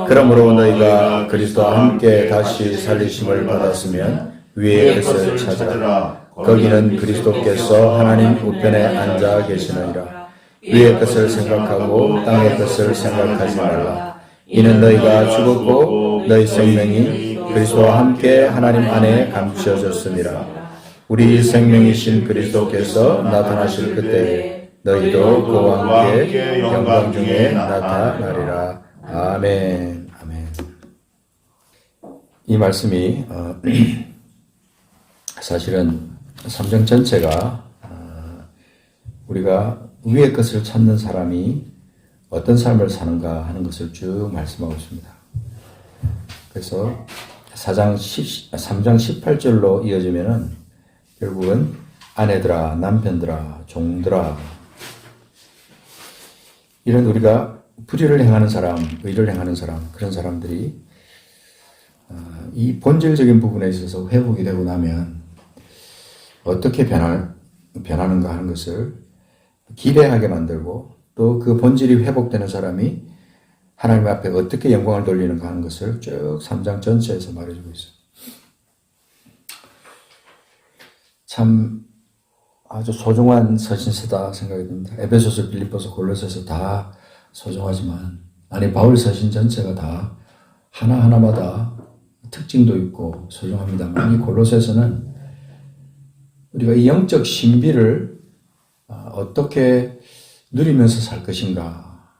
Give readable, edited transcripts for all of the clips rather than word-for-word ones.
그러므로 너희가 그리스도와 함께 다시 살리심을 받았으면 위의 것을 찾으라. 거기는 그리스도께서 하나님 우편에 앉아 계시느니라. 위의 것을 생각하고 땅의 것을 생각하지 말라. 이는 너희가 죽었고 너희 생명이 그리스도와 함께 하나님 안에 감추어졌습니다. 우리 생명이신 그리스도께서 나타나실 그때 너희도 그와 함께 영광 중에 나타나리라. 아멘. 아멘. 이 말씀이 사실은 3장 전체가 우리가 위의 것을 찾는 사람이 어떤 삶을 사는가 하는 것을 쭉 말씀하고 있습니다. 그래서 3장 18절로 이어지면은 결국은 아내들아, 남편들아, 종들아, 이런 우리가 불의를 행하는 사람, 의를 행하는 사람, 그런 사람들이 이 본질적인 부분에 있어서 회복이 되고 나면 어떻게 변하는가 하는 것을 기대하게 만들고 또 그 본질이 회복되는 사람이 하나님 앞에 어떻게 영광을 돌리는가 하는 것을 쭉 3장 전체에서 말해주고 있어요. 참 아주 소중한 서신서다 생각이 듭니다. 에베소서, 빌립보서, 골로새서 다 소중하지만 바울 서신 전체가 다 하나하나마다 특징도 있고 소중합니다만 이 골로새서는 우리가 이 영적 신비를 어떻게 누리면서 살 것인가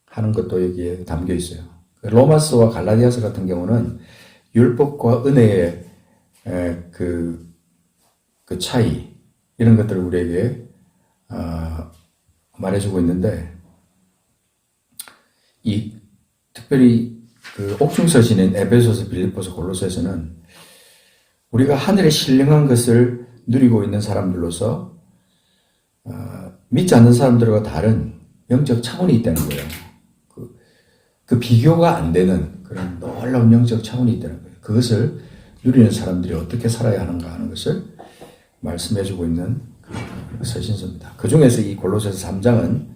하는 것도 여기에 담겨 있어요. 로마서와 갈라디아서 같은 경우는 율법과 은혜의 그 차이, 이런 것들을 우리에게 말해주고 있는데, 특별히 그 옥중서신인 에베소서, 빌립보서, 골로새서는 우리가 하늘의 신령한 것을 누리고 있는 사람들로서 믿지 않는 사람들과 다른 영적 차원이 있다는 거예요. 그 비교가 안 되는 그런 놀라운 영적 차원이 있다는 거예요. 그것을 누리는 사람들이 어떻게 살아야 하는가 하는 것을 말씀해주고 있는 그 서신서입니다. 그 중에서 이 골로새서 3장은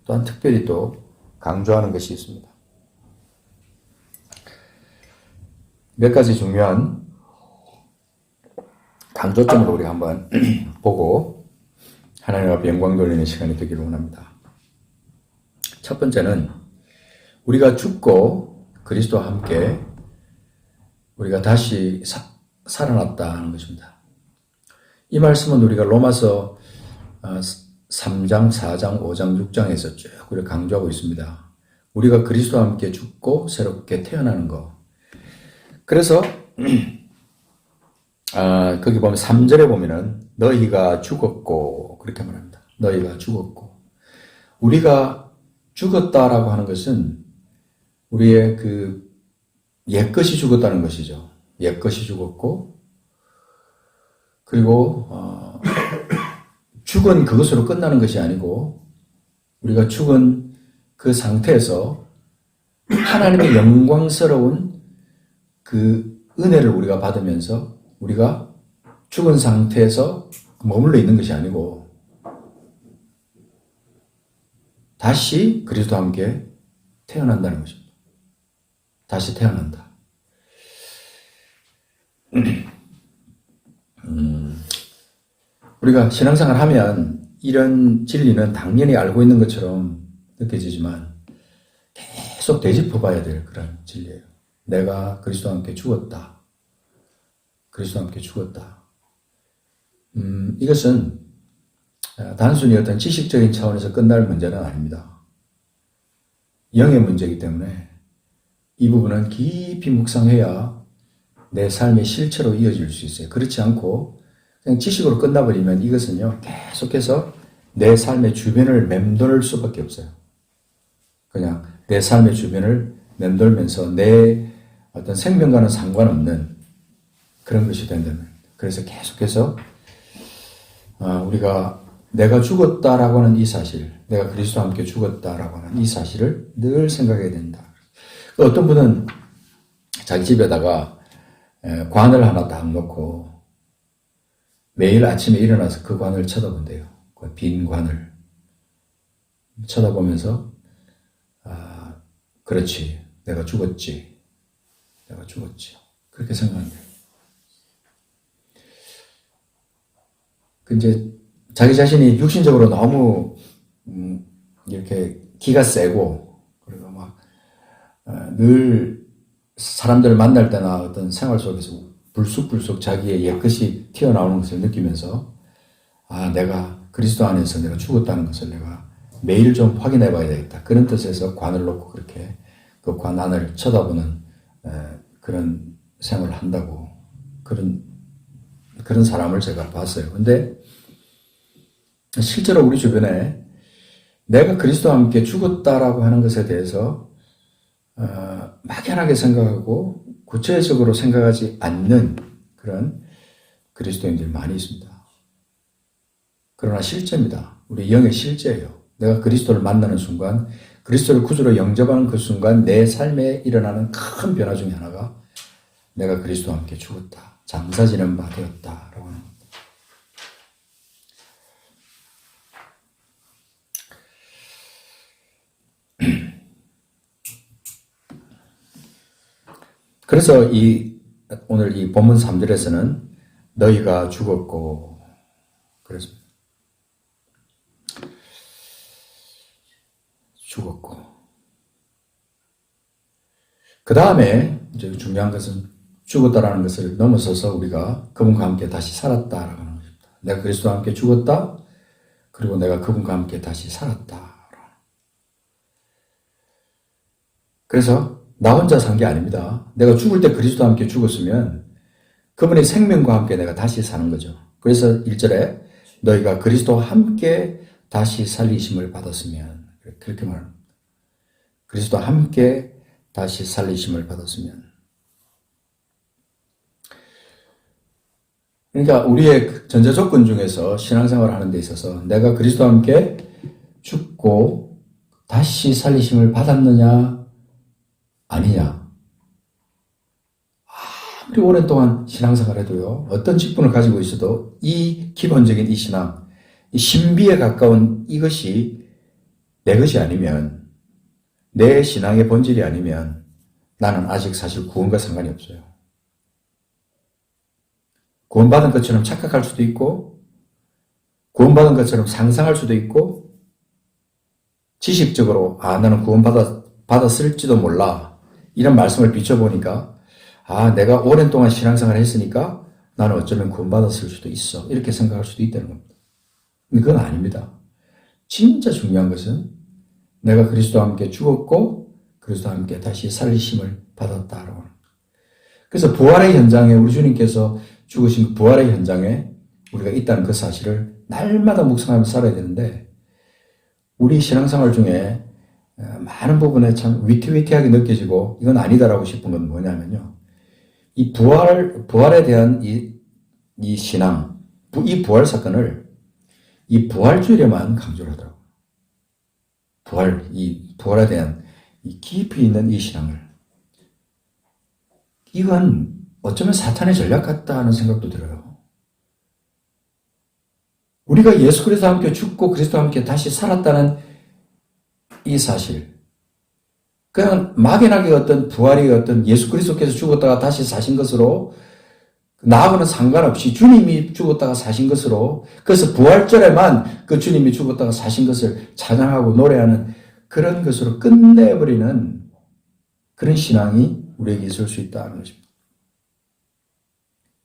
또한 특별히 또 강조하는 것이 있습니다. 몇 가지 중요한 강조점을 우리가 한번 보고 하나님 앞에 영광 돌리는 시간이 되기를 원합니다. 첫 번째는 우리가 죽고 그리스도와 함께 우리가 다시 살아났다 하는 것입니다. 이 말씀은 우리가 로마서 3장, 4장, 5장, 6장에서 쭉 우리가 강조하고 있습니다. 우리가 그리스도와 함께 죽고 새롭게 태어나는 것. 그래서 거기 보면 3절에 보면은 너희가 죽었고 그렇게 말합니다. 너희가 죽었고. 우리가 죽었다라고 하는 것은 우리의 그 옛것이 죽었다는 것이죠. 옛것이 죽었고, 그리고 죽은 그것으로 끝나는 것이 아니고 우리가 죽은 그 상태에서 하나님의 영광스러운 그 은혜를 우리가 받으면서 우리가 죽은 상태에서 머물러 있는 것이 아니고 다시 그리스도와 함께 태어난다는 것입니다. 다시 태어난다. 우리가 신앙생활 하면 이런 진리는 당연히 알고 있는 것처럼 느껴지지만 계속 되짚어 봐야 될 그런 진리예요. 내가 그리스도와 함께 죽었다. 그리스도와 함께 죽었다. 이것은 단순히 어떤 지식적인 차원에서 끝날 문제는 아닙니다. 영의 문제이기 때문에 이 부분은 깊이 묵상해야 내 삶의 실체로 이어질 수 있어요. 그렇지 않고 그냥 지식으로 끝나버리면 이것은요, 계속해서 내 삶의 주변을 맴돌 수밖에 없어요. 그냥 내 삶의 주변을 맴돌면서 내 어떤 생명과는 상관없는 그런 것이 된다면, 그래서 계속해서 우리가 내가 죽었다라고 하는 이 사실, 내가 그리스도와 함께 죽었다라고 하는 이 사실을 늘 생각해야 된다. 어떤 분은 자기 집에다가 관을 하나 딱 놓고 매일 아침에 일어나서 그 관을 쳐다본대요. 그 빈 관을 쳐다보면서 그렇지, 내가 죽었지. 내가 죽었지. 그렇게 생각합니다. 이제 자기 자신이 육신적으로 너무 이렇게 기가 세고, 그리고 막 늘 사람들을 만날 때나 어떤 생활 속에서 불쑥불쑥 자기의 옛것이 튀어나오는 것을 느끼면서, 아, 내가 그리스도 안에서 내가 죽었다는 것을 내가 매일 좀 확인해 봐야 되겠다. 그런 뜻에서 관을 놓고 그렇게 그 관 안을 쳐다보는 그런 생활을 한다고, 그런 사람을 제가 봤어요. 근데 실제로 우리 주변에 내가 그리스도와 함께 죽었다라고 하는 것에 대해서 막연하게 생각하고 구체적으로 생각하지 않는 그런 그리스도인들이 많이 있습니다. 그러나 실제입니다. 우리 영의 실제예요. 내가 그리스도를 만나는 순간, 그리스도를 구주로 영접하는 그 순간 내 삶에 일어나는 큰 변화 중에 하나가 내가 그리스도와 함께 죽었다, 장사지는 바 되었다라고 하는 겁니다. 그래서 오늘 이 본문 3절에서는 너희가 죽었고 그랬습니다. 죽었고. 그 다음에 이제 중요한 것은 죽었다라는 것을 넘어서서 우리가 그분과 함께 다시 살았다라고 하는 것입니다. 내가 그리스도와 함께 죽었다. 그리고 내가 그분과 함께 다시 살았다. 그래서 나 혼자 산 게 아닙니다. 내가 죽을 때 그리스도와 함께 죽었으면 그분의 생명과 함께 내가 다시 사는 거죠. 그래서 1절에 너희가 그리스도와 함께 다시 살리심을 받았으면, 그렇게 말합니다. 그리스도와 함께 다시 살리심을 받았으면. 그러니까 우리의 전제 조건 중에서 신앙생활을 하는 데 있어서 내가 그리스도와 함께 죽고 다시 살리심을 받았느냐 아니냐. 아무리 오랜 동안 신앙생활을 해도요, 어떤 직분을 가지고 있어도 이 기본적인 이 신앙, 이 신비에 가까운 이것이 내 것이 아니면, 내 신앙의 본질이 아니면 나는 아직 사실 구원과 상관이 없어요. 구원받은 것처럼 착각할 수도 있고, 구원받은 것처럼 상상할 수도 있고, 지식적으로 나는 구원받았을지도 몰라, 이런 말씀을 비춰보니까 내가 오랜 동안 신앙생활을 했으니까 나는 어쩌면 구원받았을 수도 있어, 이렇게 생각할 수도 있다는 겁니다. 그건 아닙니다. 진짜 중요한 것은 내가 그리스도와 함께 죽었고 그리스도와 함께 다시 살리심을 받았다라고 합니다. 그래서 부활의 현장에, 우리 주님께서 죽으신 부활의 현장에 우리가 있다는 그 사실을 날마다 묵상하며 살아야 되는데, 우리 신앙생활 중에 많은 부분에 참 위태위태하게 느껴지고 이건 아니다라고 싶은 건 뭐냐면요, 이 부활에 대한 이 신앙, 이 부활 사건을 이 부활주일에만 강조를 하더라고요. 이 부활에 대한 이 깊이 있는 이 신앙을. 이건 어쩌면 사탄의 전략 같다 하는 생각도 들어요. 우리가 예수 그리스도와 함께 죽고 그리스도와 함께 다시 살았다는 이 사실, 그냥 막연하게 어떤 부활이 어떤 예수 그리스도께서 죽었다가 다시 사신 것으로, 나하고는 상관없이 주님이 죽었다가 사신 것으로, 그래서 부활절에만 그 주님이 죽었다가 사신 것을 찬양하고 노래하는 그런 것으로 끝내버리는 그런 신앙이 우리에게 있을 수 있다는 것입니다.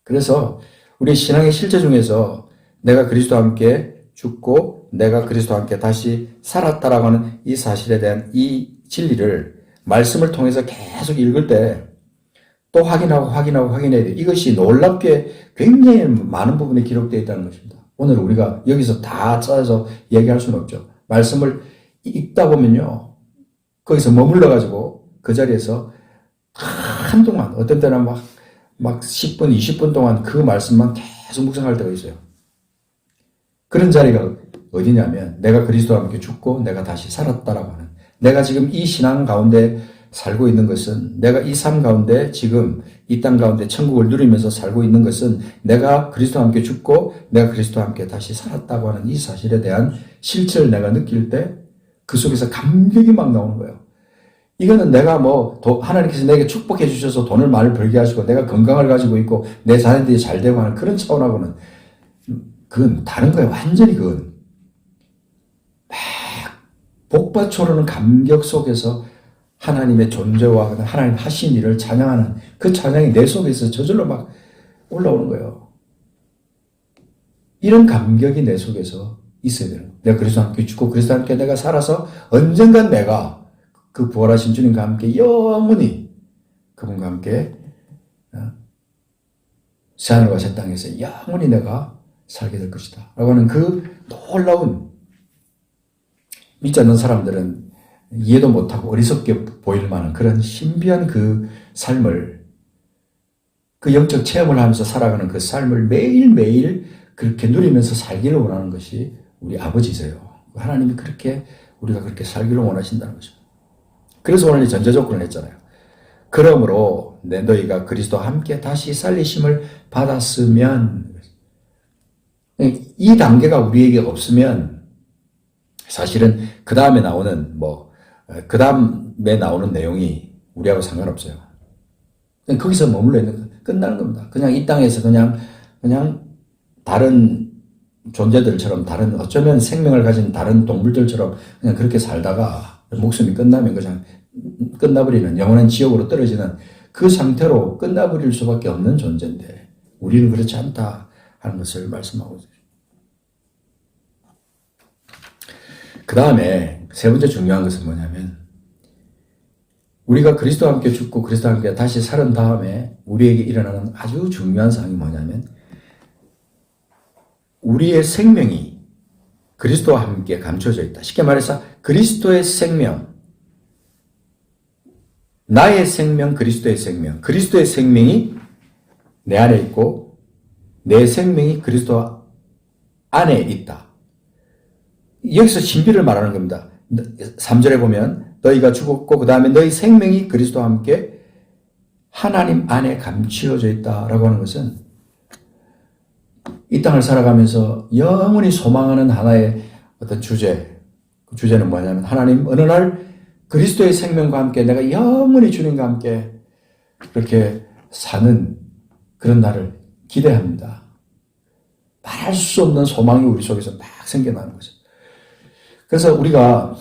그래서 우리 신앙의 실제 중에서 내가 그리스도와 함께 죽고 내가 그리스도와 함께 다시 살았다라고 하는 이 사실에 대한 이 진리를 말씀을 통해서 계속 읽을 때 또 확인해야 돼요. 이것이 놀랍게 굉장히 많은 부분에 기록되어 있다는 것입니다. 오늘 우리가 여기서 다 찾아서 얘기할 수는 없죠. 말씀을 읽다 보면요, 거기서 머물러가지고 그 자리에서 한동안, 어떤 때는 막 10분, 20분 동안 그 말씀만 계속 묵상할 때가 있어요. 그런 자리가 어디냐면 내가 그리스도와 함께 죽고 내가 다시 살았다라고 하는, 내가 지금 이 신앙 가운데 살고 있는 것은, 내가 이 삶 가운데 지금 이 땅 가운데 천국을 누리면서 살고 있는 것은 내가 그리스도와 함께 죽고 내가 그리스도와 함께 다시 살았다고 하는 이 사실에 대한 실체를 내가 느낄 때 그 속에서 감격이 막 나오는 거예요. 이거는 내가 하나님께서 내게 축복해 주셔서 돈을 많이 벌게 하시고 내가 건강을 가지고 있고 내 자녀들이 잘 되고 하는 그런 차원하고는 그건 다른 거예요. 완전히 그건. 막 복받쳐오르는 감격 속에서 하나님의 존재와 하나님 하신 일을 찬양하는 그 찬양이 내 속에서 저절로 막 올라오는 거예요. 이런 감격이 내 속에서 있어야 되는 거예요. 내가 그리스도와 함께 죽고 그리스도와 함께 내가 살아서 언젠간 내가 그 부활하신 주님과 함께 영원히 그분과 함께 새하늘과 새 땅에서 영원히 내가 살게 될 것이다 라고 하는 그 놀라운, 믿지 않는 사람들은 이해도 못하고 어리석게 보일 만한 그런 신비한 그 삶을, 그 영적 체험을 하면서 살아가는 그 삶을 매일매일 그렇게 누리면서 살기를 원하는 것이 우리 아버지세요. 하나님이 우리가 그렇게 살기를 원하신다는 거죠. 그래서 오늘 이 전제 조건을 했잖아요. 그러므로 너희가 그리스도와 함께 다시 살리심을 받았으면, 이 단계가 우리에게 없으면 사실은 그 다음에 나오는 내용이 우리하고 상관없어요. 그냥 거기서 머물러 있는 거 끝나는 겁니다. 그냥 이 땅에서 그냥 다른 존재들처럼, 다른 어쩌면 생명을 가진 다른 동물들처럼 그냥 그렇게 살다가 목숨이 끝나면 그냥 끝나버리는, 영원한 지옥으로 떨어지는 그 상태로 끝나버릴 수밖에 없는 존재인데 우리는 그렇지 않다 하는 것을 말씀하고 있습니다. 그 다음에 세 번째 중요한 것은 뭐냐면, 우리가 그리스도와 함께 죽고 그리스도와 함께 다시 살은 다음에 우리에게 일어나는 아주 중요한 사항이 뭐냐면, 우리의 생명이 그리스도와 함께 감춰져 있다. 쉽게 말해서 그리스도의 생명, 나의 생명, 그리스도의 생명, 그리스도의 생명이 내 안에 있고 내 생명이 그리스도 안에 있다. 여기서 신비를 말하는 겁니다. 3절에 보면 너희가 죽었고 그 다음에 너희 생명이 그리스도와 함께 하나님 안에 감추어져 있다라고 하는 것은, 이 땅을 살아가면서 영원히 소망하는 하나의 어떤 주제, 그 주제는 뭐냐면, 하나님 어느 날 그리스도의 생명과 함께 내가 영원히 주님과 함께 그렇게 사는 그런 날을 기대합니다. 말할 수 없는 소망이 우리 속에서 막 생겨나는 거죠. 그래서 우리가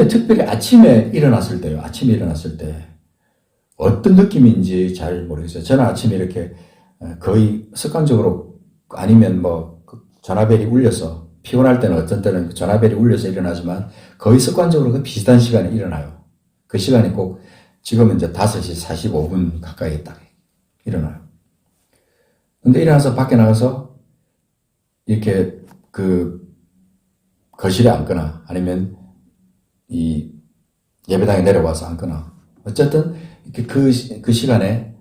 특별히 아침에 일어났을 때요. 아침에 일어났을 때 어떤 느낌인지 잘 모르겠어요. 저는 아침에 이렇게 거의 습관적으로, 아니면 전화벨이 울려서, 피곤할 때는 어떤 때는 전화벨이 울려서 일어나지만 거의 습관적으로 그 비슷한 시간에 일어나요. 그 시간이 꼭 지금은 이제 5시 45분 가까이 딱 일어나요. 근데 일어나서 밖에 나가서 이렇게 거실에 앉거나 아니면 이 예배당에 내려와서 앉거나, 어쨌든 이렇게 그 시간에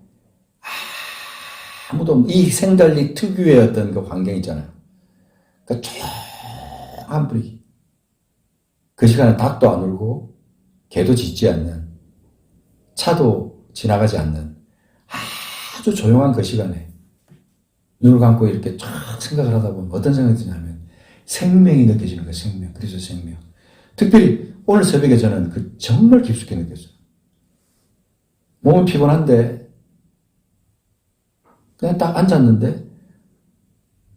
아무도, 이 생달리 특유의 어떤 그 환경 있잖아요. 그러니까 조용한 분위기. 그 시간에 닭도 안 울고 개도 짖지 않는, 차도 지나가지 않는 아주 조용한 그 시간에 눈을 감고 이렇게 쫙 생각을 하다 보면 어떤 생각이 드냐면, 생명이 느껴지는 거예요. 생명. 그래서 생명. 특별히 오늘 새벽에 저는 정말 깊숙이 느꼈어요. 몸은 피곤한데 그냥 딱 앉았는데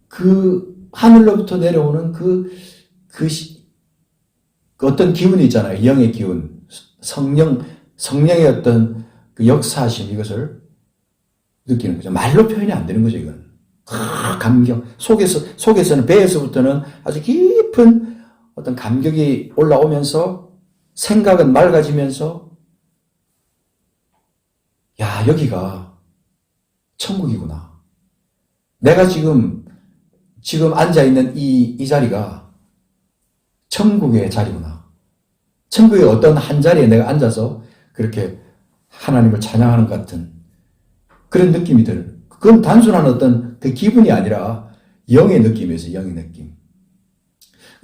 그 하늘로부터 내려오는 어떤 기운이 있잖아요. 영의 기운, 성령의 어떤 그 역사하심, 이것을 느끼는 거죠. 말로 표현이 안 되는 거죠, 이건. 감격. 속에서는, 배에서부터는 아주 깊은 어떤 감격이 올라오면서 생각은 맑아지면서, 야, 여기가 천국이구나. 내가 지금 앉아있는 이 자리가 천국의 자리구나. 천국의 어떤 한 자리에 내가 앉아서 그렇게 하나님을 찬양하는 것 같은 그런 느낌이 드는, 그건 단순한 어떤 그 기분이 아니라 영의 느낌이었어요. 영의 느낌.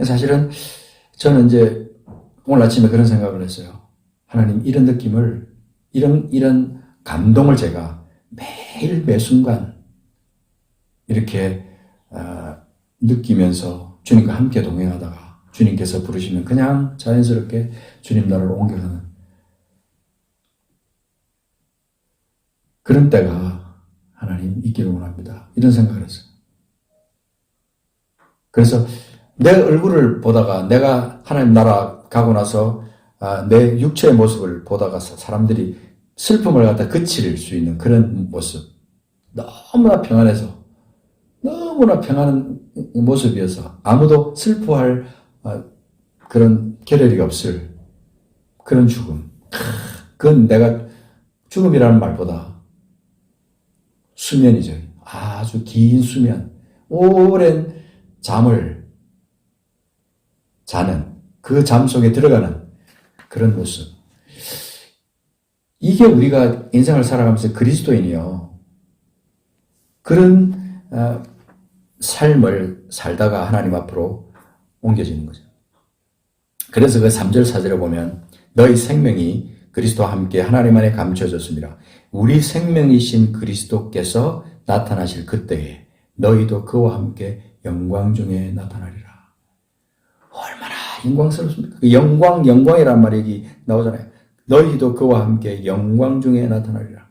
사실은 저는 이제 오늘 아침에 그런 생각을 했어요. 하나님, 이런 느낌을, 이런 감동을 제가 매일 매 순간 이렇게 느끼면서 주님과 함께 동행하다가 주님께서 부르시면 그냥 자연스럽게 주님 나라로 옮겨가는 그런 때가 하나님 있기를 원합니다. 이런 생각을 했어요. 그래서 내 얼굴을 보다가 내가 하나님 나라 가고 나서 내 육체의 모습을 보다가 사람들이 슬픔을 갖다 그칠 수 있는 그런 모습. 너무나 평안해서 너무나 평안한 모습이어서 아무도 슬퍼할 그런 겨를이 없을 그런 죽음. 그건 내가 죽음이라는 말보다 수면이죠. 아주 긴 수면, 오랜 잠을 자는 그 잠 속에 들어가는 그런 모습. 이게 우리가 인생을 살아가면서 그리스도인이요. 그런 삶을 살다가 하나님 앞으로 옮겨지는 거죠. 그래서 그 3절 4절에 보면 너희 생명이 그리스도와 함께 하나님 안에 감춰졌습니다. 우리 생명이신 그리스도께서 나타나실 그때에 너희도 그와 함께 영광 중에 나타나리라. 얼마나 영광스럽습니까? 그 영광이란 말이 여기 나오잖아요. 너희도 그와 함께 영광 중에 나타나리라.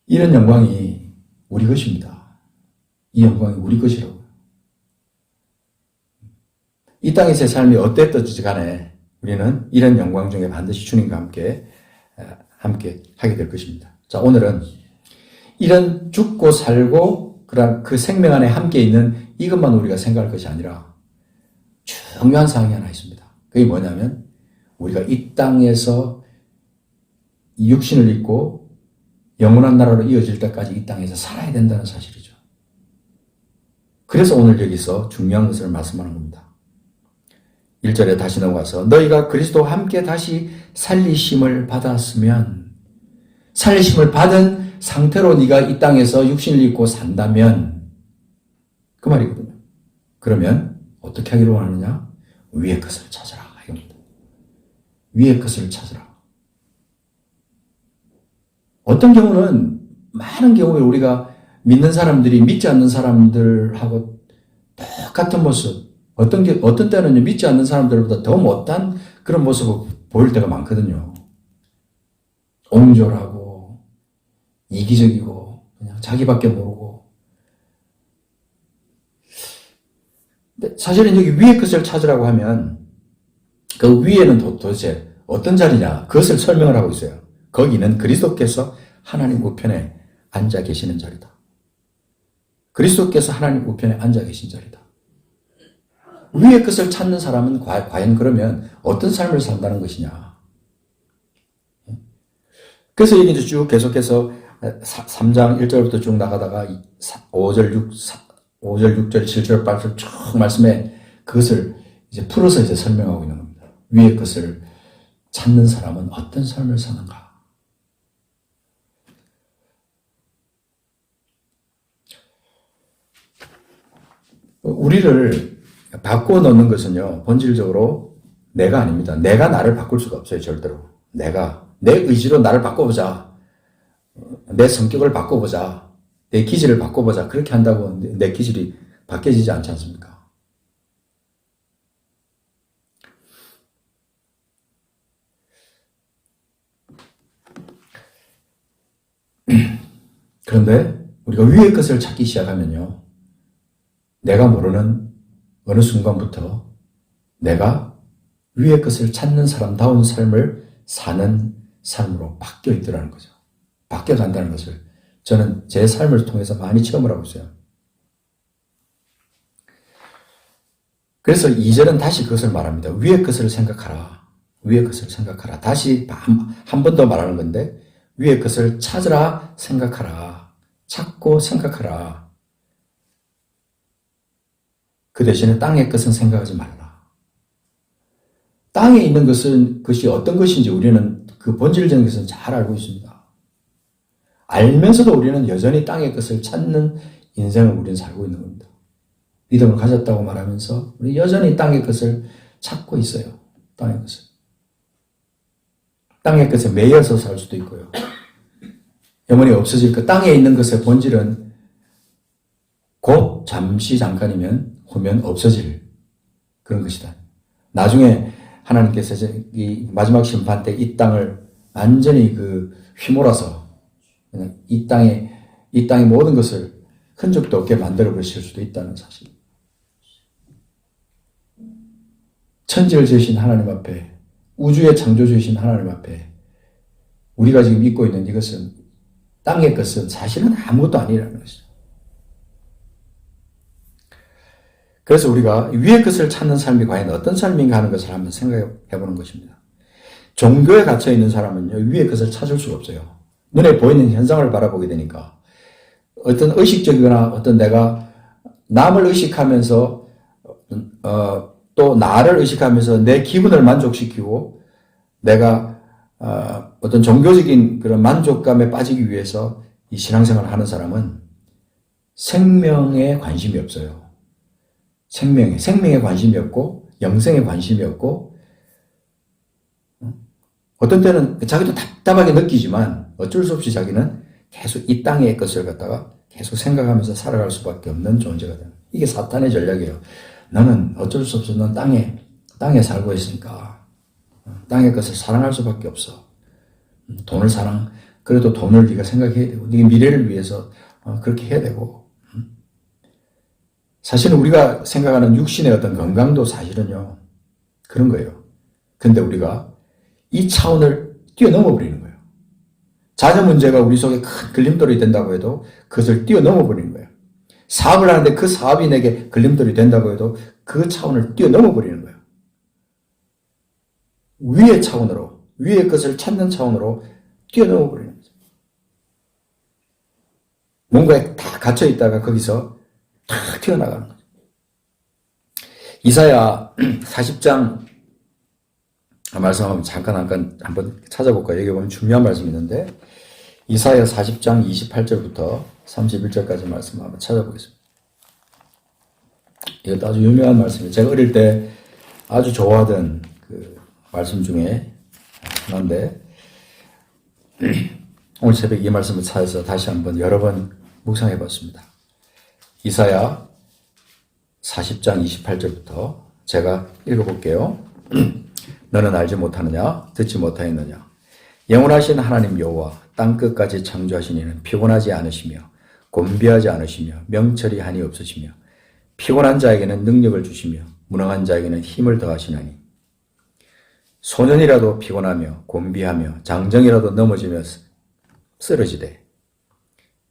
이런 영광이 우리 것입니다. 이 영광이 우리 것이라고요. 이 땅에서의 삶이 어땠든지 간에 우리는 이런 영광 중에 반드시 주님과 함께 하게 될 것입니다. 자, 오늘은 이런 죽고 살고 그 생명 안에 함께 있는 이것만 우리가 생각할 것이 아니라 중요한 사항이 하나 있습니다. 그게 뭐냐면 우리가 이 땅에서 육신을 입고 영원한 나라로 이어질 때까지 이 땅에서 살아야 된다는 사실이죠. 그래서 오늘 여기서 중요한 것을 말씀하는 겁니다. 1절에 다시 넘어가서 너희가 그리스도와 함께 다시 살리심을 받았으면, 살리심을 받은 상태로 네가 이 땅에서 육신을 입고 산다면 그 말이거든요. 그러면 어떻게 하기를 원하느냐? 위의 것을 찾아라 이겁니다. 위의 것을 찾으라. 어떤 경우는 많은 경우에 우리가 믿는 사람들이 믿지 않는 사람들하고 똑같은 모습, 어떤 때는요, 믿지 않는 사람들보다 더 못한 그런 모습을 보일 때가 많거든요. 옹졸하고, 이기적이고, 그냥 자기밖에 모르고. 근데 사실은 여기 위의 것을 찾으라고 하면, 그 위에는 도대체 어떤 자리냐, 그것을 설명을 하고 있어요. 거기는 그리스도께서 하나님 우편에 앉아 계시는 자리다. 그리스도께서 하나님 우편에 앉아 계신 자리다. 위의 것을 찾는 사람은 과연 그러면 어떤 삶을 산다는 것이냐. 그래서 여기 쭉 계속해서 3장 1절부터 쭉 나가다가 5절, 6절, 7절, 8절 쭉 말씀해 그것을 이제 풀어서 이제 설명하고 있는 겁니다. 위의 것을 찾는 사람은 어떤 삶을 사는가. 우리를 바꾸어 놓는 것은요, 본질적으로 내가 아닙니다. 내가 나를 바꿀 수가 없어요, 절대로. 내 의지로 나를 바꿔보자. 내 성격을 바꿔보자. 내 기질을 바꿔보자. 그렇게 한다고 내 기질이 바뀌어지지 않지 않습니까? 그런데 우리가 위의 것을 찾기 시작하면요, 내가 모르는 어느 순간부터 내가 위의 것을 찾는 사람다운 삶을 사는 삶으로 바뀌어 있더라는 거죠. 바뀌어 간다는 것을 저는 제 삶을 통해서 많이 체험을 하고 있어요. 그래서 2절은 다시 그것을 말합니다. 위의 것을 생각하라. 위의 것을 생각하라. 다시 한 번 더 말하는 건데, 위의 것을 찾으라, 생각하라. 찾고 생각하라. 그 대신에 땅의 것은 생각하지 말라. 땅에 있는 것이 어떤 것인지 우리는 그 본질적인 것은 잘 알고 있습니다. 알면서도 우리는 여전히 땅의 것을 찾는 인생을 우리는 살고 있는 겁니다. 믿음을 가졌다고 말하면서 우리 여전히 땅의 것을 찾고 있어요. 땅의 것을. 땅의 것에 매여서 살 수도 있고요. 영원히 없어질 것. 땅에 있는 것의 본질은 곧 잠시 잠깐이면 후면 없어질 그런 것이다. 나중에 하나님께서 이 마지막 심판 때 이 땅을 완전히 휘몰아서 그냥 이 땅의 모든 것을 흔적도 없게 만들어 버리실 수도 있다는 사실. 천지를 지으신 하나님 앞에, 우주의 창조주이신 하나님 앞에 우리가 지금 믿고 있는 이것은, 땅의 것은 사실은 아무것도 아니라는 것이죠. 그래서 우리가 위의 것을 찾는 삶이 과연 어떤 삶인가 하는 것을 한번 생각해 보는 것입니다. 종교에 갇혀 있는 사람은요, 위의 것을 찾을 수가 없어요. 눈에 보이는 현상을 바라보게 되니까. 어떤 의식적이거나 어떤 내가 남을 의식하면서, 또 나를 의식하면서 내 기분을 만족시키고 내가 어떤 종교적인 그런 만족감에 빠지기 위해서 이 신앙생활을 하는 사람은 생명에 관심이 없어요. 생명에 관심이 없고 영생에 관심이 없고, 어떤 때는 자기도 답답하게 느끼지만 어쩔 수 없이 자기는 계속 이 땅의 것을 갖다가 계속 생각하면서 살아갈 수밖에 없는 존재가 되는, 이게 사탄의 전략이에요. 너는 어쩔 수 없어. 넌 땅에 살고 있으니까 땅의 것을 사랑할 수밖에 없어. 돈을 그래도 돈을 네가 생각해야 되고, 네 미래를 위해서 그렇게 해야 되고. 사실은 우리가 생각하는 육신의 어떤 건강도 사실은요, 그런 거예요. 근데 우리가 이 차원을 뛰어넘어 버리는 거예요. 자녀 문제가 우리 속에 큰 걸림돌이 된다고 해도 그것을 뛰어넘어 버리는 거예요. 사업을 하는데 그 사업이 내게 걸림돌이 된다고 해도 그 차원을 뛰어넘어 버리는 거예요. 위의 차원으로, 위의 것을 찾는 차원으로 뛰어넘어 버리는 거죠. 뭔가에 다 갇혀 있다가 거기서 탁 튀어나가는 거죠. 이사야 40장 말씀 잠깐 한번 찾아볼까요? 여기 보면 중요한 말씀이 있는데, 이사야 40장 28절부터 31절까지 말씀 한번 찾아보겠습니다. 이것도 아주 유명한 말씀이에요. 제가 어릴 때 아주 좋아하던 그 말씀 중에 하나인데, 오늘 새벽 이 말씀을 찾아서 다시 한번 여러 번 묵상해 봤습니다. 이사야 40장 28절부터 제가 읽어볼게요. 너는 알지 못하느냐? 듣지 못하였느냐? 영원하신 하나님 여호와 땅끝까지 창조하신 이는 피곤하지 않으시며 곤비하지 않으시며 명철이 한이 없으시며 피곤한 자에게는 능력을 주시며 무능한 자에게는 힘을 더하시나니, 소년이라도 피곤하며 곤비하며 장정이라도 넘어지며 쓰러지되.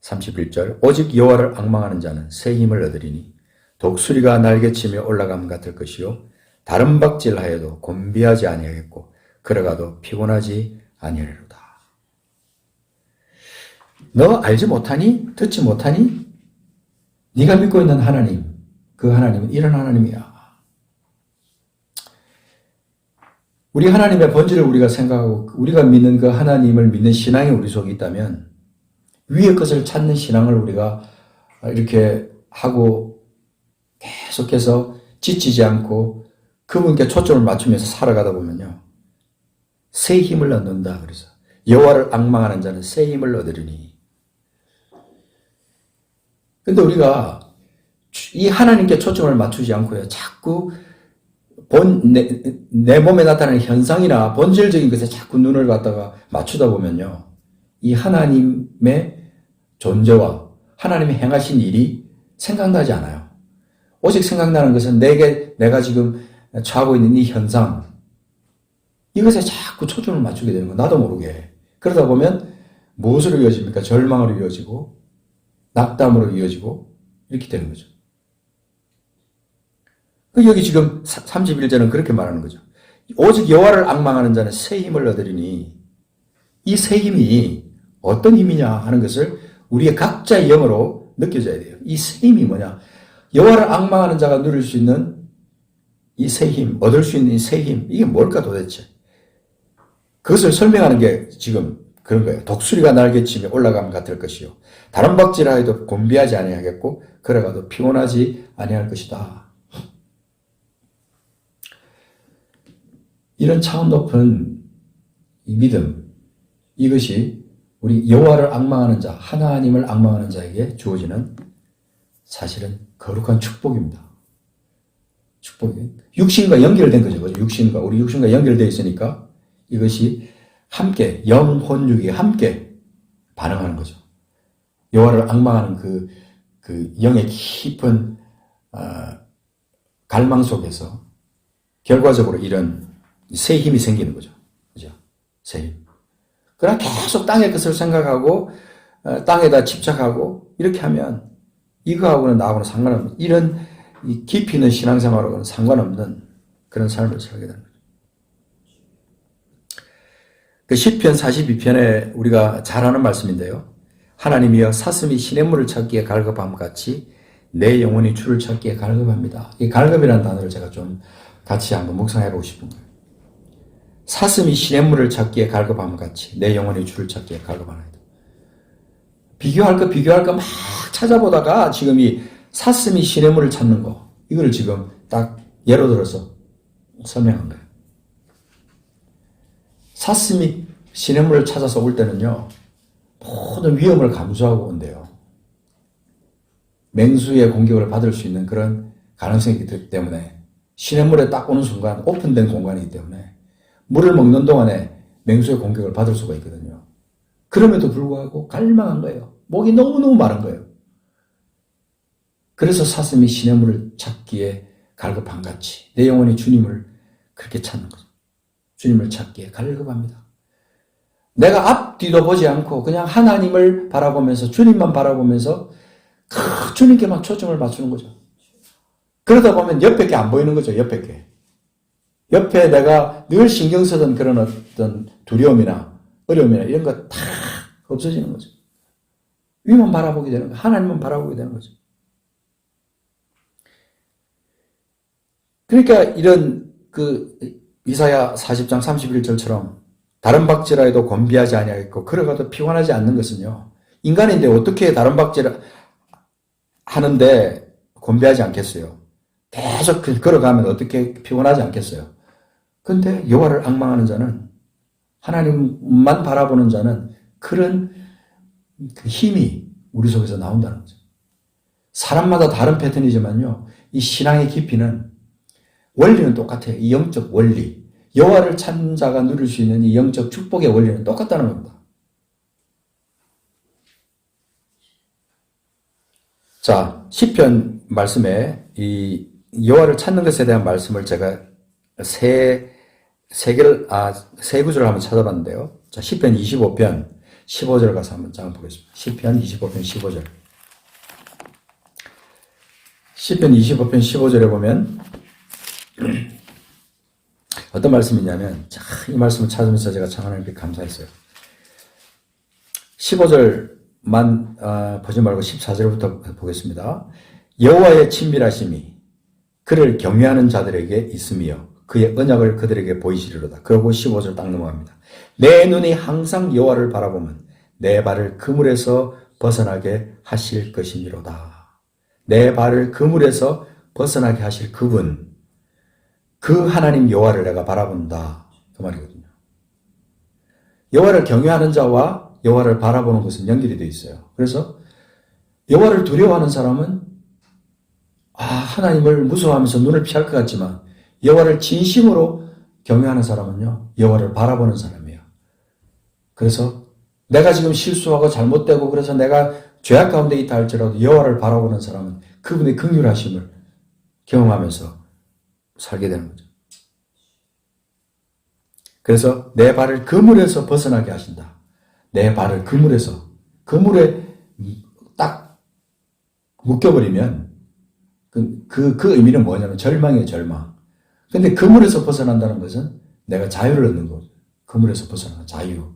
31절 오직 여호와를 앙망하는 자는 새 힘을 얻으리니 독수리가 날개치며 올라감 같을 것이요 다른 박질하여도 곤비하지 아니하겠고 걸어가도 피곤하지 아니하리로다. 너 알지 못하니? 듣지 못하니? 네가 믿고 있는 하나님, 그 하나님은 이런 하나님이야. 우리 하나님의 본질을 우리가 생각하고 우리가 믿는 그 하나님을 믿는 신앙이 우리 속에 있다면, 위의 것을 찾는 신앙을 우리가 이렇게 하고 계속해서 지치지 않고 그분께 초점을 맞추면서 살아가다 보면요, 새 힘을 얻는다. 그래서 여호와를 앙망하는 자는 새 힘을 얻으리니. 근데 우리가 이 하나님께 초점을 맞추지 않고요, 자꾸 내 몸에 나타나는 현상이나 본질적인 것에 자꾸 눈을 갖다가 맞추다 보면요, 이 하나님의 존재와 하나님이 행하신 일이 생각나지 않아요. 오직 생각나는 것은 내가 지금 처하고 있는 이 현상, 이것에 자꾸 초점을 맞추게 되는 거예요. 나도 모르게. 그러다 보면 무엇으로 이어집니까? 절망으로 이어지고 낙담으로 이어지고 이렇게 되는 거죠. 여기 지금 31절은 그렇게 말하는 거죠. 오직 여호와를 앙망하는 자는 새 힘을 얻으리니, 이 새 힘이 어떤 힘이냐 하는 것을 우리의 각자의 영으로 느껴져야 돼요. 이 새 힘이 뭐냐? 여호와를 앙망하는 자가 누릴 수 있는 이 새 힘, 얻을 수 있는 이 새 힘, 이게 뭘까 도대체? 그것을 설명하는 게 지금 그런 거예요. 독수리가 날개치며 올라감 같을 것이요 다른 박질하여도 곤비하지 아니하겠고 걸어가도 피곤하지 아니할 것이다. 이런 차원 높은 이 믿음, 이것이 우리 여호와를 앙망하는 자, 하나님을 앙망하는 자에게 주어지는 사실은 거룩한 축복입니다. 축복이. 육신과 연결된 거죠. 그죠? 우리 육신과 연결되어 있으니까 이것이 함께, 영혼육이 함께 반응하는 거죠. 여호와를 앙망하는 그 영의 깊은, 갈망 속에서 결과적으로 이런 새 힘이 생기는 거죠. 그죠? 새 힘. 그러나 계속 땅의 것을 생각하고, 땅에다 집착하고, 이렇게 하면 이거하고는 나하고는 상관없는, 이런 깊이 있는 신앙생활하고는 상관없는 그런 삶을 살게 되는 거죠. 그 시편 42편에 우리가 잘 아는 말씀인데요. 하나님이여 사슴이 시냇물을 찾기에 갈급함 같이 내 영혼이 주를 찾기에 갈급합니다. 이 갈급이라는 단어를 제가 좀 같이 한번 묵상해 보고 싶은 거예요. 사슴이 시냇물을 찾기에 갈급함 같이 내 영혼이 주를 찾기에 갈급하나이다. 비교할 거 막 찾아보다가 지금 이 사슴이 시냇물을 찾는 거, 이걸 지금 딱 예로 들어서 설명한 거예요. 사슴이 시냇물을 찾아서 올 때는요, 모든 위험을 감수하고 온대요. 맹수의 공격을 받을 수 있는 그런 가능성이 있기 때문에 시냇물에 딱 오는 순간 오픈된 공간이기 때문에 물을 먹는 동안에 맹수의 공격을 받을 수가 있거든요. 그럼에도 불구하고 갈망한 거예요. 목이 너무너무 마른 거예요. 그래서 사슴이 시냇물을 찾기에 갈급한 같이 내 영혼이 주님을 그렇게 찾는 거죠. 주님을 찾기에 갈급합니다. 내가 앞뒤도 보지 않고 그냥 하나님을 바라보면서 주님만 바라보면서 주님께 막 초점을 맞추는 거죠. 그러다 보면 옆에 게 안 보이는 거죠. 옆에 게. 옆에 내가 늘 신경 쓰던 그런 어떤 두려움이나 어려움이나 이런 거 다 없어지는 거죠. 위만 바라보게 되는 거예요. 하나님만 바라보게 되는 거죠. 그러니까 이런 이사야 40장 31절처럼 다른 박질하여도 곤비하지 아니하겠고 걸어가도 피곤하지 않는 것은요. 인간인데 어떻게 다른 박질 하는데 곤비하지 않겠어요. 계속 걸어가면 어떻게 피곤하지 않겠어요. 그런데 여호와를 앙망하는 자는, 하나님만 바라보는 자는 그런 그 힘이 우리 속에서 나온다는 거죠. 사람마다 다른 패턴이지만요. 이 신앙의 깊이는 원리는 똑같아요. 이 영적 원리. 여호와를 찾는 자가 누릴 수 있는 이 영적 축복의 원리는 똑같다는 겁니다. 자, 시편 말씀에 이 여호와를 찾는 것에 대한 말씀을 제가 세 구절을 한번 찾아봤는데요. 자, 시편 25편 15절 가서 한번 잠깐 보겠습니다. 시편 25편 15절. 시편 25편 15절에 보면 어떤 말씀이냐면, 이 말씀을 찾으면서 제가 참 하나님께 감사했어요. 15절만 보지 말고 14절부터 보겠습니다. 여호와의 친밀하심이 그를 경외하는 자들에게 있으며 그의 언약을 그들에게 보이시리로다. 그러고 15절 딱 넘어갑니다. 내 눈이 항상 여호와를 바라보면 내 발을 그물에서 벗어나게 하실 것이니로다. 내 발을 그물에서 벗어나게 하실 그분, 그 하나님 여호와를 내가 바라본다. 그 말이거든요. 여호와를 경외하는 자와 여호와를 바라보는 것은 연결이 되어 있어요. 그래서 여호와를 두려워하는 사람은 하나님을 무서워하면서 눈을 피할 것 같지만 여호와를 진심으로 경외하는 사람은요, 여호와를 바라보는 사람이에요. 그래서 내가 지금 실수하고 잘못되고 그래서 내가 죄악 가운데 있다 할지라도 여호와를 바라보는 사람은 그분의 긍휼하심을 경험하면서 살게 되는 거죠. 그래서 내 발을 그물에서 벗어나게 하신다. 내 발을 그물에 딱 묶여버리면 그 의미는 뭐냐면 절망이에요, 절망. 근데 그물에서 벗어난다는 것은 내가 자유를 얻는 거죠. 그물에서 벗어나는 자유.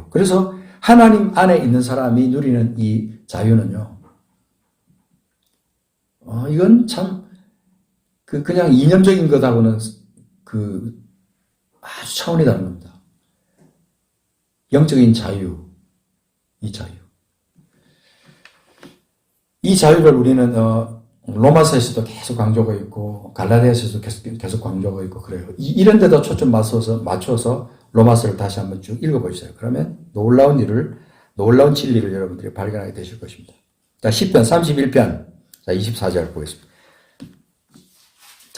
그래서 하나님 안에 있는 사람이 누리는 이 자유는요, 이건 참 그냥 이념적인 것하고는 아주 차원이 다른 겁니다. 영적인 자유, 이 자유. 이 자유를 우리는 로마서에서도 계속 강조하고 있고 갈라디아서에서도 계속 강조하고 있고 그래요. 이런 데다 초점 맞춰서 로마서를 다시 한번 쭉 읽어보세요. 그러면 놀라운 진리를 여러분들이 발견하게 되실 것입니다. 자, 시편 31편, 자, 24절 보겠습니다.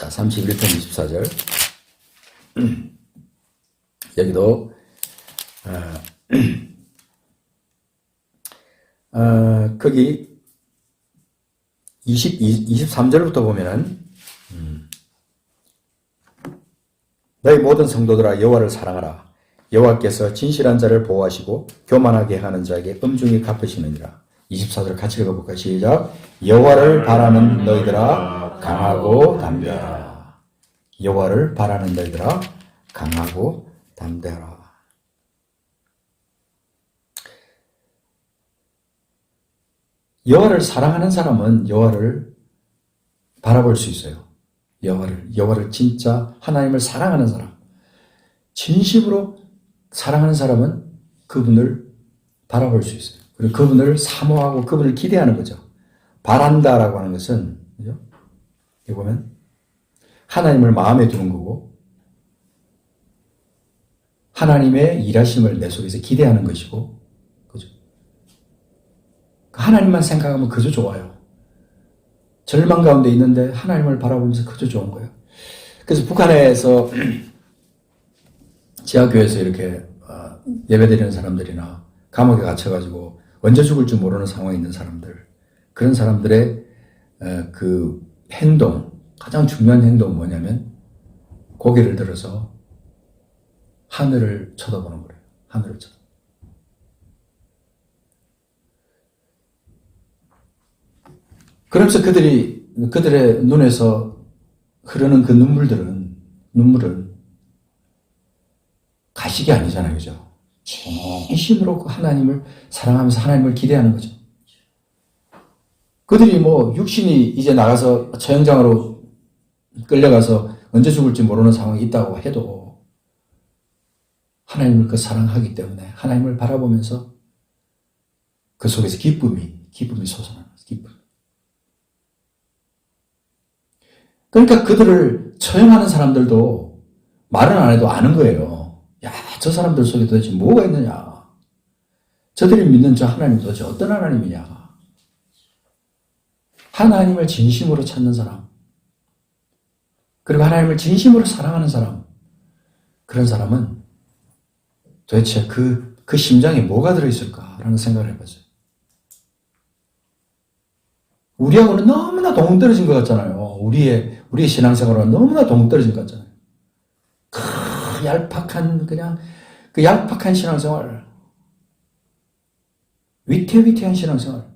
자, 31편 24절. 여기도 거기 23절부터 보면은 너희 모든 성도들아 여호와를 사랑하라. 여호와께서 진실한 자를 보호하시고 교만하게 하는 자에게 엄중히 갚으시느니라. 24절 같이 읽어볼까요? 시작. 여호와를 바라는 너희들아 강하고 담대하라. 여호와를 바라는 너희들아 강하고 담대하라. 여호와를 사랑하는 사람은 여호와를 바라볼 수 있어요. 여호와를 진짜 하나님을 사랑하는 사람, 진심으로 사랑하는 사람은 그분을 바라볼 수 있어요. 그리고 그분을 사모하고 그분을 기대하는 거죠. 바란다라고 하는 것은, 그죠? 여기 보면 하나님을 마음에 두는 거고 하나님의 일하심을 내 속에서 기대하는 것이고, 그죠? 하나님만 생각하면 그저 좋아요. 절망 가운데 있는데 하나님을 바라보면서 그저 좋은 거예요. 그래서 북한에서 지하교회에서 이렇게 예배드리는 사람들이나 감옥에 갇혀가지고 언제 죽을지 모르는 상황에 있는 사람들, 그런 사람들의 그 행동, 가장 중요한 행동은 뭐냐면 고개를 들어서 하늘을 쳐다보는 거예요. 하늘을 쳐다보는. 그러면서 그들의 눈에서 흐르는 그 눈물은 가식이 아니잖아요. 그죠? 진심으로 하나님을 사랑하면서 하나님을 기대하는 거죠. 그들이 뭐 육신이 이제 나가서 처형장으로 끌려가서 언제 죽을지 모르는 상황이 있다고 해도 하나님을 그 사랑하기 때문에 하나님을 바라보면서 그 속에서 기쁨이 솟아나는 거죠. 기쁨. 그러니까 그들을 처형하는 사람들도 말은 안 해도 아는 거예요. 야, 저 사람들 속에 도대체 뭐가 있느냐. 저들이 믿는 저 하나님 도대체 어떤 하나님이냐. 하나님을 진심으로 찾는 사람, 그리고 하나님을 진심으로 사랑하는 사람, 그런 사람은 도대체 그 심장에 뭐가 들어있을까라는 생각을 해봤어요. 우리하고는 너무나 동떨어진 것 같잖아요. 우리의 신앙생활은 너무나 동떨어진 것 같잖아요. 얄팍한, 그냥, 그 얄팍한 신앙생활. 위태위태한 신앙생활.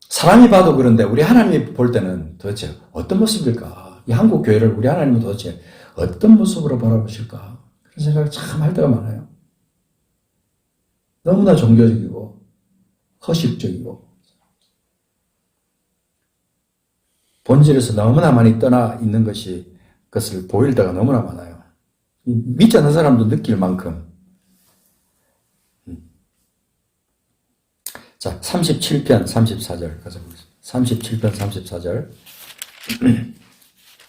사람이 봐도 그런데 우리 하나님이 볼 때는 도대체 어떤 모습일까? 이 한국 교회를 우리 하나님은 도대체 어떤 모습으로 바라보실까? 그런 생각을 참 할 때가 많아요. 너무나 종교적이고 허식적이고 본질에서 너무나 많이 떠나 있는 것을 보일 때가 너무나 많아요. 믿지 않는 사람도 느낄 만큼. 자, 37편 34절 가서 보겠습니다. 37편 34절.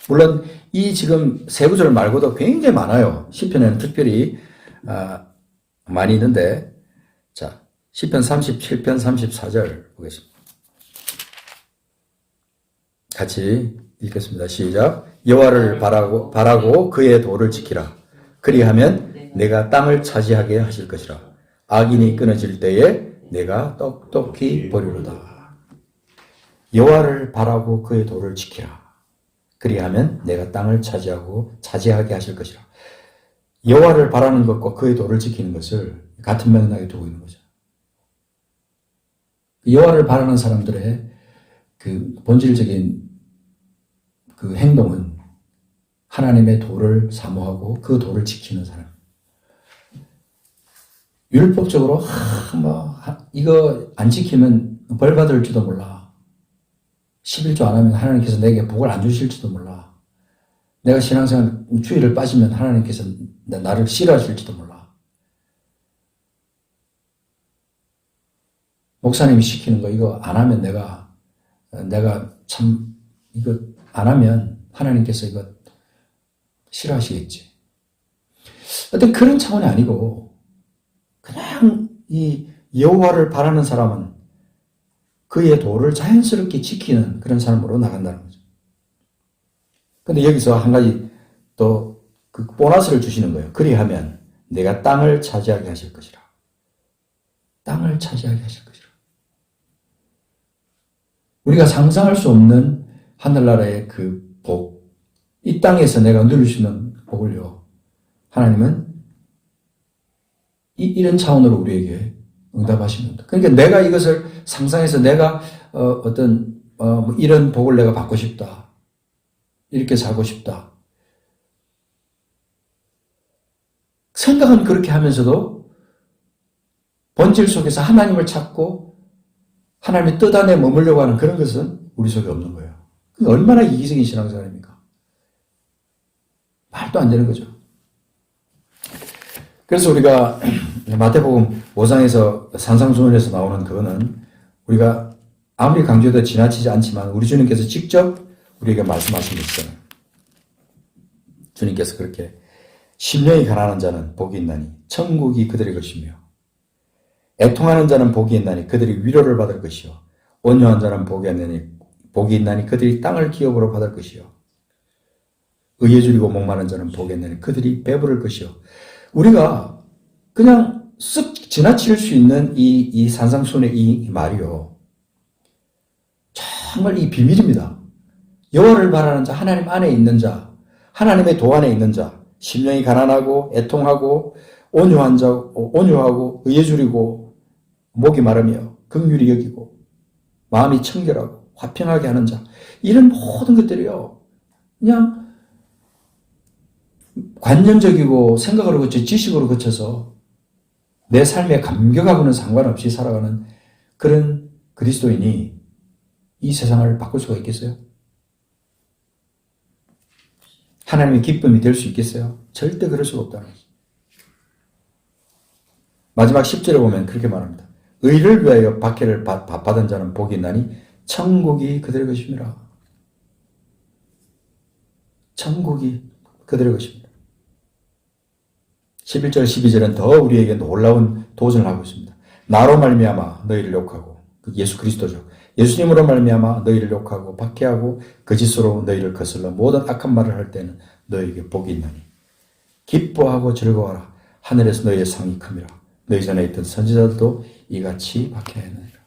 물론 이 지금 세 구절 말고도 굉장히 많아요. 시편에는 특별히 많이 있는데, 자, 시편 37편 34절 보겠습니다. 같이 읽겠습니다. 시작. 여호와를 바라고 그의 도를 지키라. 그리하면 내가 땅을 차지하게 하실 것이라. 악인이 끊어질 때에 내가 똑똑히 보리로다. 여호와를 바라고 그의 도를 지키라. 그리하면 내가 땅을 차지하게 하실 것이라. 여호와를 바라는 것과 그의 도를 지키는 것을 같은 맥락에 두고 있는 거죠. 여호와를 바라는 사람들의 그 본질적인 그 행동은 하나님의 도를 사모하고 그 도를 지키는 사람. 율법적으로 이거 안 지키면 벌 받을지도 몰라. 11조 안 하면 하나님께서 내게 복을 안 주실지도 몰라. 내가 신앙생활 주의를 빠지면 하나님께서 나를 싫어하실지도 몰라. 목사님이 시키는 거 이거 안 하면 내가 참 이거 안 하면 하나님께서 이거 싫어하시겠지. 어떤 그런 차원이 아니고 그냥 이 여호와를 바라는 사람은 그의 도를 자연스럽게 지키는 그런 삶으로 나간다는 거죠. 근데 여기서 한 가지 또 그 보너스를 주시는 거예요. 그리하면 내가 땅을 차지하게 하실 것이라. 땅을 차지하게 하실 것이라. 우리가 상상할 수 없는 하늘나라의 그 복, 이 땅에서 내가 누릴 수 있는 복을요, 하나님은 이런 차원으로 우리에게 응답하십니다. 그러니까 내가 이것을 상상해서 내가 뭐 이런 복을 내가 받고 싶다, 이렇게 살고 싶다, 생각은 그렇게 하면서도 본질 속에서 하나님을 찾고 하나님의 뜻 안에 머물려고 하는 그런 것은 우리 속에 없는 거예요. 얼마나 이기적인 신앙생활입니까? 말도 안 되는 거죠. 그래서 우리가 마태복음 5장에서 산상수훈에서 나오는 그거는 우리가 아무리 강조해도 지나치지 않지만 우리 주님께서 직접 우리에게 말씀하신 게 있어요. 주님께서 그렇게 심령이 가난한 자는 복이 있나니 천국이 그들의 것이며 애통하는 자는 복이 있나니 그들이 위로를 받을 것이요 온유한 자는 복이 있나니 그들이 땅을 기업으로 받을 것이요 의에 줄이고 목마른 자는 복이 있나니 그들이 배부를 것이요. 우리가 그냥 쓱 지나칠 수 있는 이 산상수훈의 이 말이요, 정말 이 비밀입니다. 여호와를 바라는 자, 하나님 안에 있는 자, 하나님의 도 안에 있는 자, 심령이 가난하고 애통하고 온유한 자, 온유하고 의에 줄이고 목이 마르며 긍휼히 여기고 마음이 청결하고 화평하게 하는 자, 이런 모든 것들이요, 그냥 관념적이고 생각으로 그쳐 지식으로 그쳐서 내 삶의 감격하고는 상관없이 살아가는 그런 그리스도인이 이 세상을 바꿀 수가 있겠어요? 하나님의 기쁨이 될 수 있겠어요? 절대 그럴 수가 없다는 거죠. 마지막 10절에 보면 그렇게 말합니다. 의를 위하여 박해를 받은 자는 복이 있나니 천국이 그들의 것입니다. 천국이 그들의 것입니다. 11절 12절은 더 우리에게 놀라운 도전을 하고 있습니다. 나로 말미암아 너희를 욕하고, 예수 그리스도죠. 예수님으로 말미암아 너희를 욕하고 박해하고 거짓으로 너희를 거슬러 모든 악한 말을 할 때는 너희에게 복이 있나니 기뻐하고 즐거워하라. 하늘에서 너희의 상이 큼이라. 너희 전에 있던 선지자들도 이같이 박해하였느니라.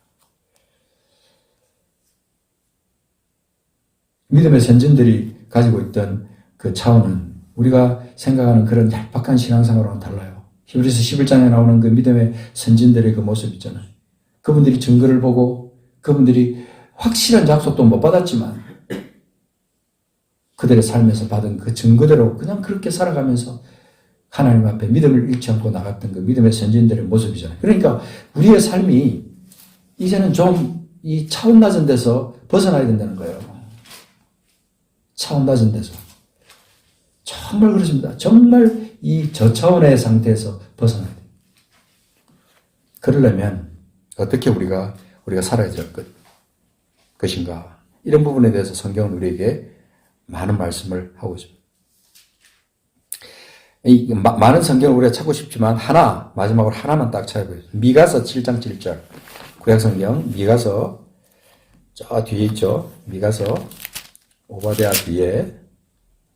믿음의 선진들이 가지고 있던 그 차원은 우리가 생각하는 그런 얄팍한 신앙생활과는 달라요. 히브리서 11장에 나오는 그 믿음의 선진들의 그 모습 있잖아요. 그분들이 증거를 보고 그분들이 확실한 약속도 못 받았지만 그들의 삶에서 받은 그 증거대로 그냥 그렇게 살아가면서 하나님 앞에 믿음을 잃지 않고 나갔던 그 믿음의 선진들의 모습이잖아요. 그러니까 우리의 삶이 이제는 좀 이 차원 낮은 데서 벗어나야 된다는 거예요. 차원 낮은 데서. 정말 그렇습니다. 정말 이 저차원의 상태에서 벗어나야 돼요. 그러려면 어떻게 우리가 살아야 될 것인가. 이런 부분에 대해서 성경은 우리에게 많은 말씀을 하고 있습니다. 이 많은 성경을 우리가 찾고 싶지만 마지막으로 하나만 딱 찾아보겠습니다. 미가서 7장 7절. 구약성경 미가서 저 뒤에 있죠. 미가서 오바댜 뒤에,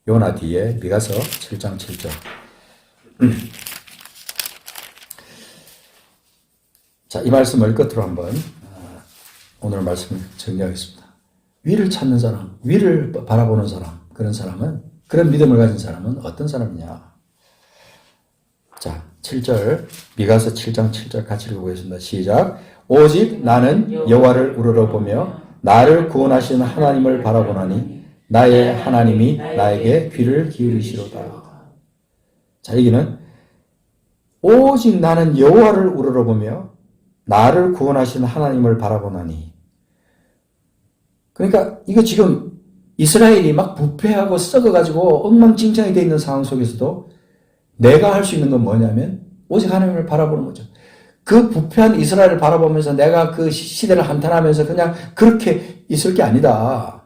요나 뒤에 미가서 7장 7절. 자, 이 말씀을 끝으로 한번 오늘 말씀을 정리하겠습니다. 위를 찾는 사람, 위를 바라보는 사람, 그런 믿음을 가진 사람은 어떤 사람이냐? 자, 7절, 미가서 7장 7절 같이 읽어보겠습니다. 시작. 오직 나는 여호와를 우러러보며 나를 구원하시는 하나님을 바라보나니 나의 하나님이 나에게 귀를 기울이시로다. 자, 여기는 오직 나는 여호와를 우러러보며 나를 구원하시는 하나님을 바라보나니. 그러니까 이거 지금 이스라엘이 막 부패하고 썩어가지고 엉망진창이 되어 있는 상황 속에서도 내가 할 수 있는 건 뭐냐면 오직 하나님을 바라보는 거죠. 그 부패한 이스라엘을 바라보면서 내가 그 시대를 한탄하면서 그냥 그렇게 있을 게 아니다.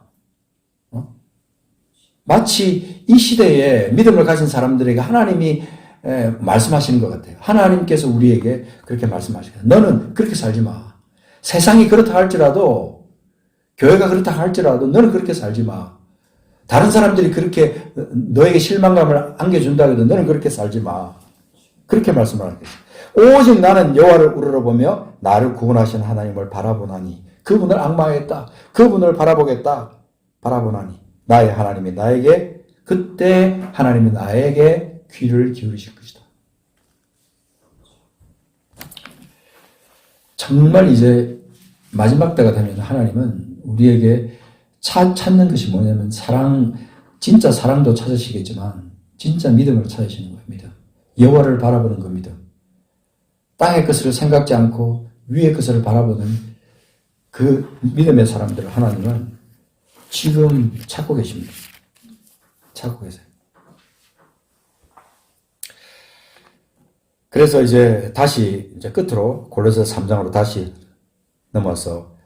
마치 이 시대에 믿음을 가진 사람들에게 하나님이 말씀하시는 것 같아요. 하나님께서 우리에게 그렇게 말씀하시거든요. 너는 그렇게 살지 마. 세상이 그렇다 할지라도, 교회가 그렇다 할지라도 너는 그렇게 살지 마. 다른 사람들이 그렇게 너에게 실망감을 안겨준다 해도 너는 그렇게 살지 마. 그렇게 말씀을 하겠습니다. 오직 나는 여호와를 우러러보며 나를 구원하신 하나님을 바라보나니, 그분을 악마하겠다. 그분을 바라보나니 나의 하나님이 나에게, 그때 하나님이 나에게 귀를 기울이실 것이다. 정말 이제 마지막 때가 되면 하나님은 우리에게 찾는 것이 뭐냐면 진짜 사랑도 찾으시겠지만 진짜 믿음을 찾으시는 거예요. 믿음. 여호와를 바라보는 그 믿음. 땅의 것을 생각지 않고 위의 것을 바라보는 그 믿음의 사람들을 하나님은 지금 찾고 계십니다. 찾고 계세요. 그래서 이제 다시 이제 끝으로 골로새 3장으로 다시 넘어서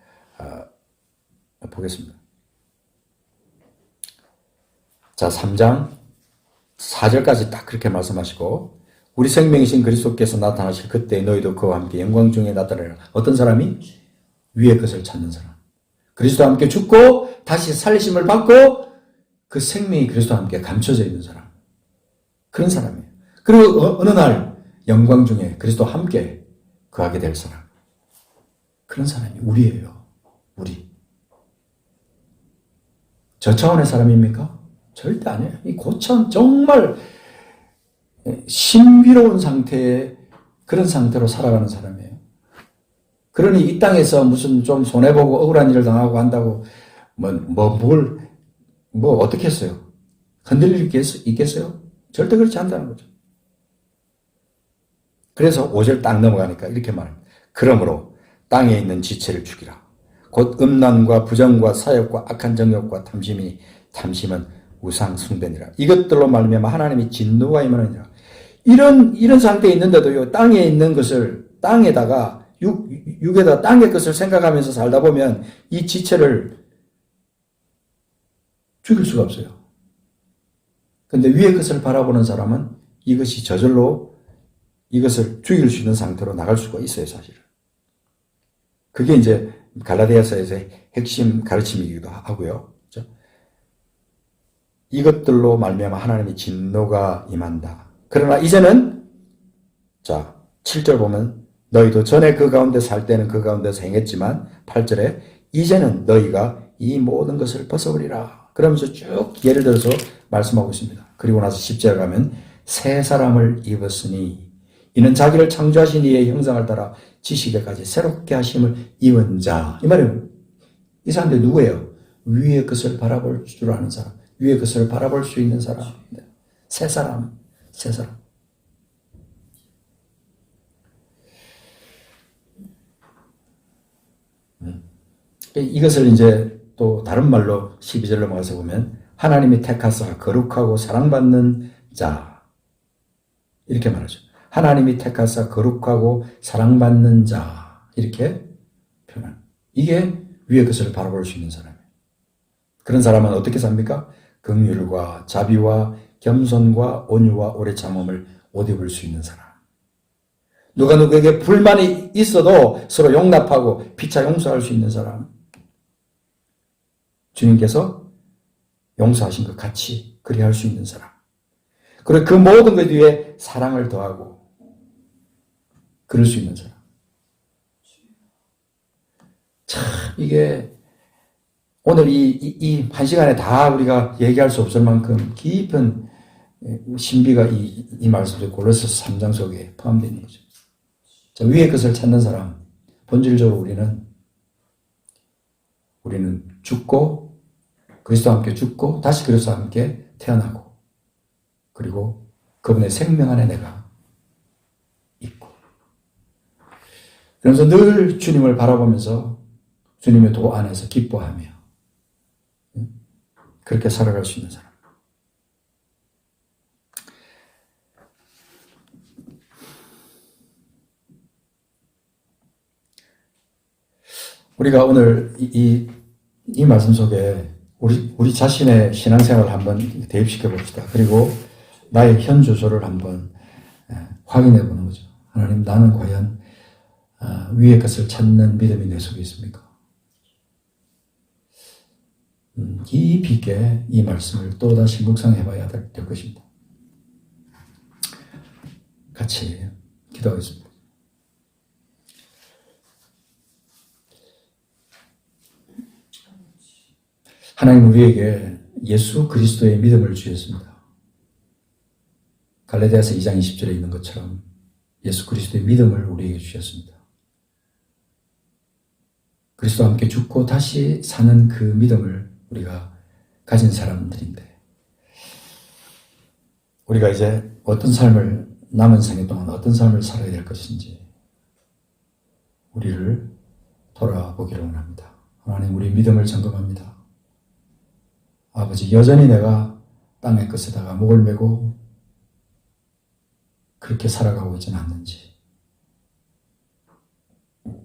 보겠습니다. 자, 3장 4절까지 딱 그렇게 말씀하시고, 우리 생명이신 그리스도께서 나타나실 그때 너희도 그와 함께 영광 중에 나타나리라. 어떤 사람이? 위의 것을 찾는 사람. 그리스도와 함께 죽고 다시 살리심을 받고 그 생명이 그리스도와 함께 감춰져 있는 사람. 그런 사람이에요. 그리고 어느 날 영광 중에 그리스도와 함께 거하게 될 사람. 그런 사람이 우리예요. 우리. 저 차원의 사람입니까? 절대 아니에요. 이 고차원, 정말 신비로운 상태의 그런 상태로 살아가는 사람이에요. 그러니 이 땅에서 무슨 좀 손해보고 억울한 일을 당하고 한다고 어떻게 했어요? 흔들릴 게 있겠어요? 절대 그렇지 않다는 거죠. 그래서 5절 딱 넘어가니까 이렇게 말합니다. 그러므로 땅에 있는 지체를 죽이라. 곧 음란과 부정과 사욕과 악한 정욕과 탐심은 우상 숭배니라. 이것들로 말미암아 하나님이 진노가 임하느니라. 이런 상태에 있는데도요, 땅에 있는 것을 땅에다가 육에다 땅의 것을 생각하면서 살다 보면 이 지체를 죽일 수가 없어요. 근데 위의 것을 바라보는 사람은 이것이 저절로 이것을 죽일 수 있는 상태로 나갈 수가 있어요, 사실은. 그게 이제 갈라디아서에서의 핵심 가르침이기도 하고요. 그렇죠? 이것들로 말미암아 하나님의 진노가 임한다. 그러나 이제는, 자, 7절 보면 너희도 전에 그 가운데 살 때는 그 가운데서 행했지만 8절에 이제는 너희가 이 모든 것을 벗어버리라. 그러면서 쭉 예를 들어서 말씀하고 있습니다. 그리고 나서 10절 가면 새 사람을 입었으니 이는 자기를 창조하신 이의 형상을 따라 지식에까지 새롭게 하심을 입은 자. 이 말은 이 사람들이 누구예요? 위의 것을 바라볼 줄 아는 사람, 위의 것을 바라볼 수 있는 사람, 새 사람. 이것을 이제 또 다른 말로 12절 넘어가서 보면 하나님이 택하사 거룩하고 사랑받는 자, 이렇게 말하죠. 하나님이 택하사 거룩하고 사랑받는 자, 이렇게 표현. 이게 위의 것을 바라볼 수 있는 사람이에요. 그런 사람은 어떻게 삽니까? 긍휼과 자비와 겸손과 온유와 오래 참음을 옷 입을 수 있는 사람. 누가 누구에게 불만이 있어도 서로 용납하고 피차 용서할 수 있는 사람. 주님께서 용서하신 것 같이 그리할 수 있는 사람. 그리고 그 모든 것 위에 사랑을 더하고 그럴 수 있는 사람. 참 이게 오늘 이 한 시간에 다 우리가 얘기할 수 없을 만큼 깊은 신비가 이 말씀에 골로새 3장 속에 포함되어 있는 거죠. 자, 위의 것을 찾는 사람, 본질적으로 우리는 죽고 그리스도와 함께 죽고 다시 그리스도와 함께 태어나고 그리고 그분의 생명 안에 내가 있고, 그러면서 늘 주님을 바라보면서 주님의 도 안에서 기뻐하며 그렇게 살아갈 수 있는 사람. 우리가 오늘 이 말씀 속에 우리 자신의 신앙생활을 한번 대입시켜 봅시다. 그리고 나의 현 주소를 한번 확인해 보는 거죠. 하나님, 나는 과연 위의 것을 찾는 믿음이 내 속에 있습니까? 깊이 있게 이 말씀을 또다시 묵상해 봐야 될 것입니다. 같이 기도하겠습니다. 하나님 우리에게 예수 그리스도의 믿음을 주셨습니다. 갈라디아서 2장 20절에 있는 것처럼 예수 그리스도의 믿음을 우리에게 주셨습니다. 그리스도와 함께 죽고 다시 사는 그 믿음을 우리가 가진 사람들인데 우리가 이제 어떤 삶을 남은 생애 동안 어떤 삶을 살아야 될 것인지 우리를 돌아보기를 원합니다. 하나님 우리 믿음을 점검합니다. 아버지 여전히 내가 땅의 것에다가 목을 메고 그렇게 살아가고 있지는 않는지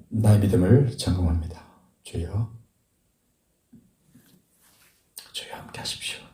나의 믿음을 점검합니다. 주여 함께 하십시오.